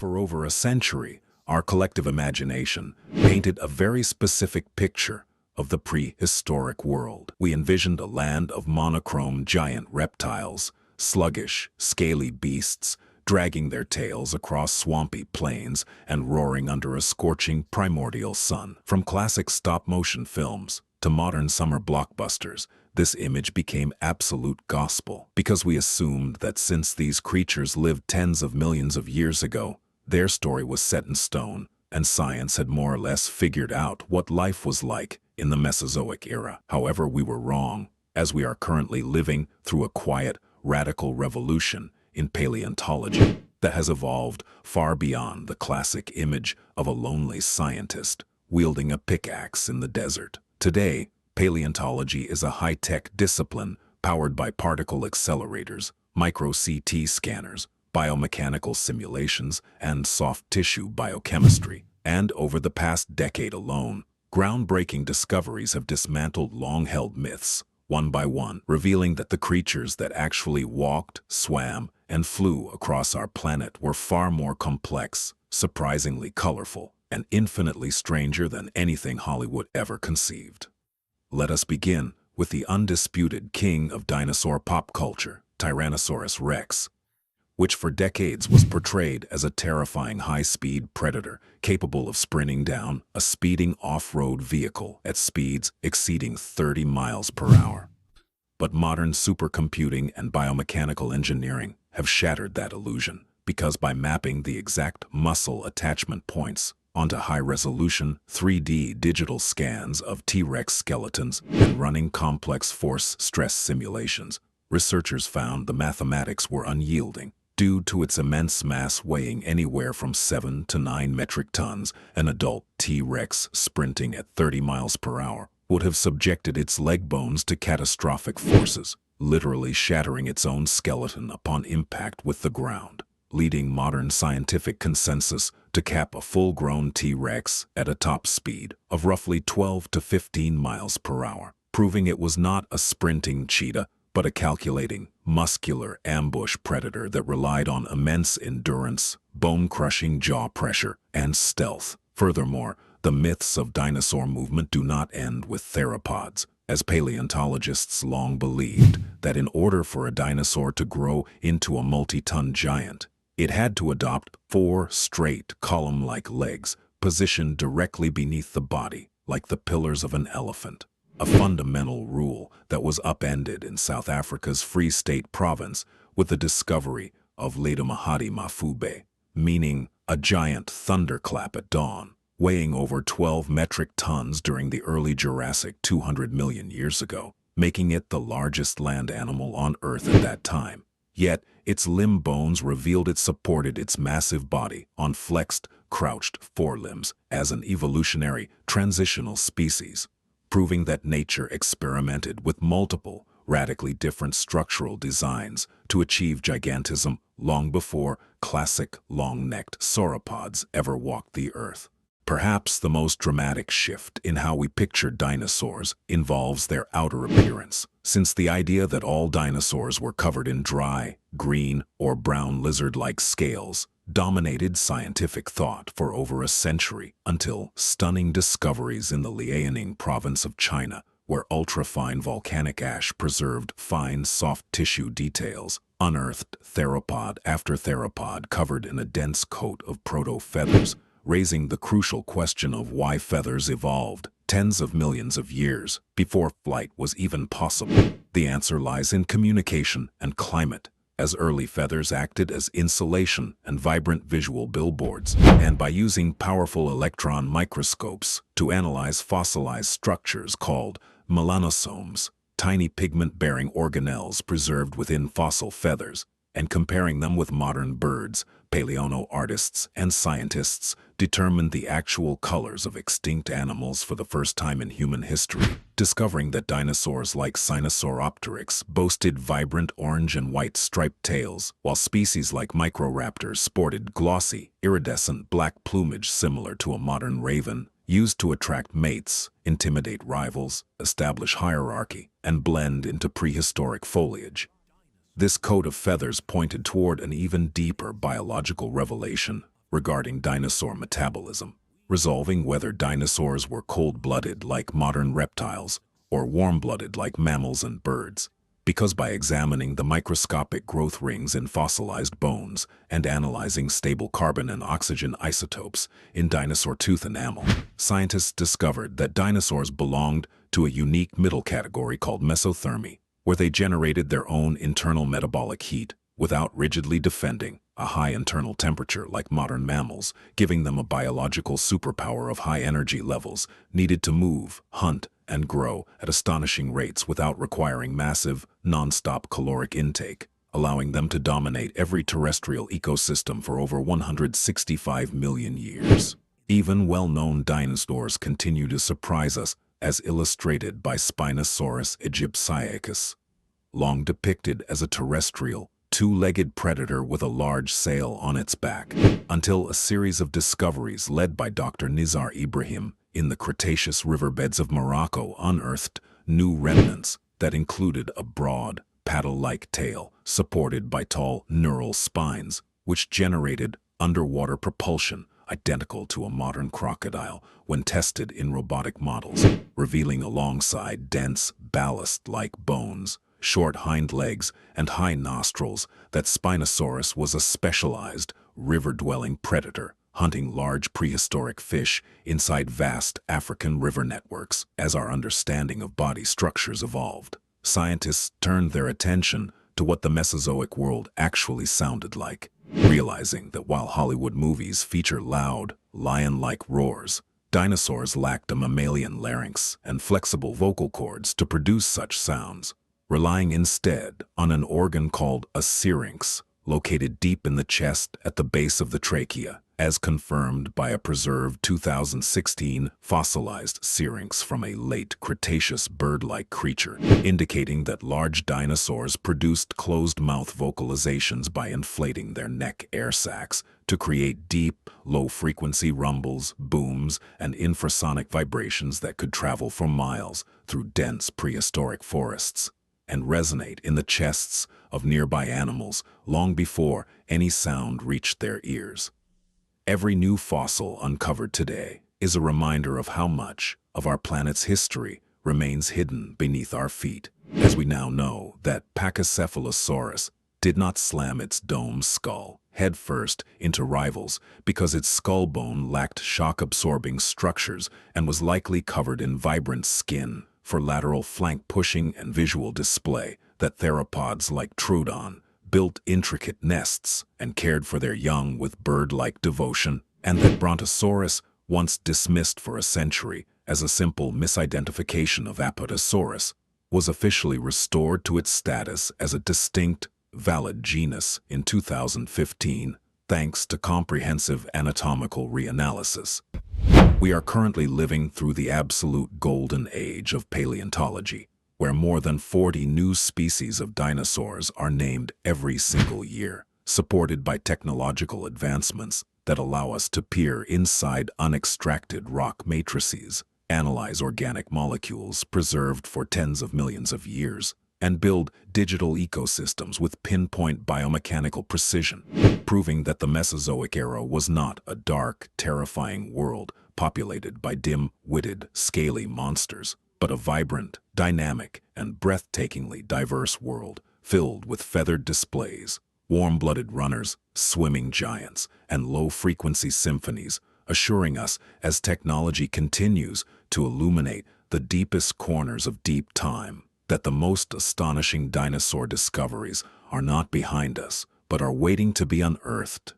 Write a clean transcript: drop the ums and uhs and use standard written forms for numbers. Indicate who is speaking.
Speaker 1: For over a century, our collective imagination painted a very specific picture of the prehistoric world. We envisioned a land of monochrome giant reptiles, sluggish, scaly beasts, dragging their tails across swampy plains and roaring under a scorching primordial sun. From classic stop-motion films to modern summer blockbusters, this image became absolute gospel because we assumed that since these creatures lived tens of millions of years ago, their story was set in stone, and science had more or less figured out what life was like in the Mesozoic era. However, we were wrong, as we are currently living through a quiet, radical revolution in paleontology that has evolved far beyond the classic image of a lonely scientist wielding a pickaxe in the desert. Today, paleontology is a high-tech discipline powered by particle accelerators, micro-CT scanners, biomechanical simulations, and soft tissue biochemistry. And over the past decade alone, groundbreaking discoveries have dismantled long-held myths, one by one, revealing that the creatures that actually walked, swam, and flew across our planet were far more complex, surprisingly colorful, and infinitely stranger than anything Hollywood ever conceived. Let us begin with the undisputed king of dinosaur pop culture, Tyrannosaurus rex, which for decades was portrayed as a terrifying high-speed predator capable of sprinting down a speeding off-road vehicle at speeds exceeding 30 miles per hour. But modern supercomputing and biomechanical engineering have shattered that illusion, because by mapping the exact muscle attachment points onto high-resolution 3D digital scans of T-Rex skeletons and running complex force-stress simulations, researchers found the mathematics were unyielding. Due to its immense mass weighing anywhere from 7 to 9 metric tons, an adult T-Rex sprinting at 30 miles per hour would have subjected its leg bones to catastrophic forces, literally shattering its own skeleton upon impact with the ground, leading modern scientific consensus to cap a full-grown T-Rex at a top speed of roughly 12 to 15 miles per hour, proving it was not a sprinting cheetah, but a calculating, muscular ambush predator that relied on immense endurance, bone-crushing jaw pressure, and stealth. Furthermore, the myths of dinosaur movement do not end with theropods, as paleontologists long believed that in order for a dinosaur to grow into a multi-ton giant, it had to adopt 4 straight, column-like legs positioned directly beneath the body, like the pillars of an elephant. A fundamental rule that was upended in South Africa's Free State province with the discovery of Ledumahadi Mafube, meaning a giant thunderclap at dawn, weighing over 12 metric tons during the early Jurassic 200 million years ago, making it the largest land animal on Earth at that time. Yet, its limb bones revealed it supported its massive body on flexed, crouched forelimbs as an evolutionary, transitional species, proving that nature experimented with multiple, radically different structural designs to achieve gigantism long before classic long-necked sauropods ever walked the Earth. Perhaps the most dramatic shift in how we picture dinosaurs involves their outer appearance, since the idea that all dinosaurs were covered in dry, green, or brown lizard-like scales dominated scientific thought for over a century until stunning discoveries in the Liaoning province of China, where ultra-fine volcanic ash preserved fine soft tissue details, unearthed theropod after theropod covered in a dense coat of proto-feathers, raising the crucial question of why feathers evolved tens of millions of years before flight was even possible. The answer lies in communication and climate, as early feathers acted as insulation and vibrant visual billboards, and by using powerful electron microscopes to analyze fossilized structures called melanosomes, tiny pigment-bearing organelles preserved within fossil feathers, and comparing them with modern birds, paleontologists and scientists determined the actual colors of extinct animals for the first time in human history, discovering that dinosaurs like Sinosauropteryx boasted vibrant orange and white striped tails, while species like Microraptors sported glossy, iridescent black plumage similar to a modern raven, used to attract mates, intimidate rivals, establish hierarchy, and blend into prehistoric foliage. This coat of feathers pointed toward an even deeper biological revelation, regarding dinosaur metabolism, resolving whether dinosaurs were cold-blooded like modern reptiles or warm-blooded like mammals and birds. Because by examining the microscopic growth rings in fossilized bones and analyzing stable carbon and oxygen isotopes in dinosaur tooth enamel, scientists discovered that dinosaurs belonged to a unique middle category called mesothermy, where they generated their own internal metabolic heat without rigidly defending a high internal temperature like modern mammals, giving them a biological superpower of high energy levels needed to move, hunt, and grow at astonishing rates without requiring massive, non-stop caloric intake, allowing them to dominate every terrestrial ecosystem for over 165 million years. Even well-known dinosaurs continue to surprise us, as illustrated by Spinosaurus aegyptiacus, long depicted as a terrestrial, two-legged predator with a large sail on its back, until a series of discoveries led by Dr. Nizar Ibrahim in the Cretaceous riverbeds of Morocco unearthed new remnants that included a broad, paddle-like tail supported by tall neural spines, which generated underwater propulsion identical to a modern crocodile when tested in robotic models, revealing alongside dense, ballast-like bones, short hind legs, and high nostrils that Spinosaurus was a specialized, river-dwelling predator, hunting large prehistoric fish inside vast African river networks. As our understanding of body structures evolved, scientists turned their attention to what the Mesozoic world actually sounded like, realizing that while Hollywood movies feature loud, lion-like roars, dinosaurs lacked a mammalian larynx and flexible vocal cords to produce such sounds, relying instead on an organ called a syrinx, located deep in the chest at the base of the trachea, as confirmed by a preserved 2016 fossilized syrinx from a late Cretaceous bird-like creature, indicating that large dinosaurs produced closed-mouth vocalizations by inflating their neck air sacs to create deep, low-frequency rumbles, booms, and infrasonic vibrations that could travel for miles through dense prehistoric forests and resonate in the chests of nearby animals long before any sound reached their ears. Every new fossil uncovered today is a reminder of how much of our planet's history remains hidden beneath our feet, as we now know that Pachycephalosaurus did not slam its domed skull headfirst into rivals because its skull bone lacked shock-absorbing structures and was likely covered in vibrant skin for lateral flank pushing and visual display, that theropods like Troodon built intricate nests and cared for their young with bird-like devotion, and that Brontosaurus, once dismissed for a century as a simple misidentification of Apatosaurus, was officially restored to its status as a distinct, valid genus in 2015, thanks to comprehensive anatomical reanalysis. We are currently living through the absolute golden age of paleontology, where more than 40 new species of dinosaurs are named every single year, supported by technological advancements that allow us to peer inside unextracted rock matrices, analyze organic molecules preserved for tens of millions of years, and build digital ecosystems with pinpoint biomechanical precision, proving that the Mesozoic era was not a dark, terrifying world populated by dim-witted, scaly monsters, but a vibrant, dynamic, and breathtakingly diverse world filled with feathered displays, warm-blooded runners, swimming giants, and low-frequency symphonies, assuring us as technology continues to illuminate the deepest corners of deep time that the most astonishing dinosaur discoveries are not behind us, but are waiting to be unearthed.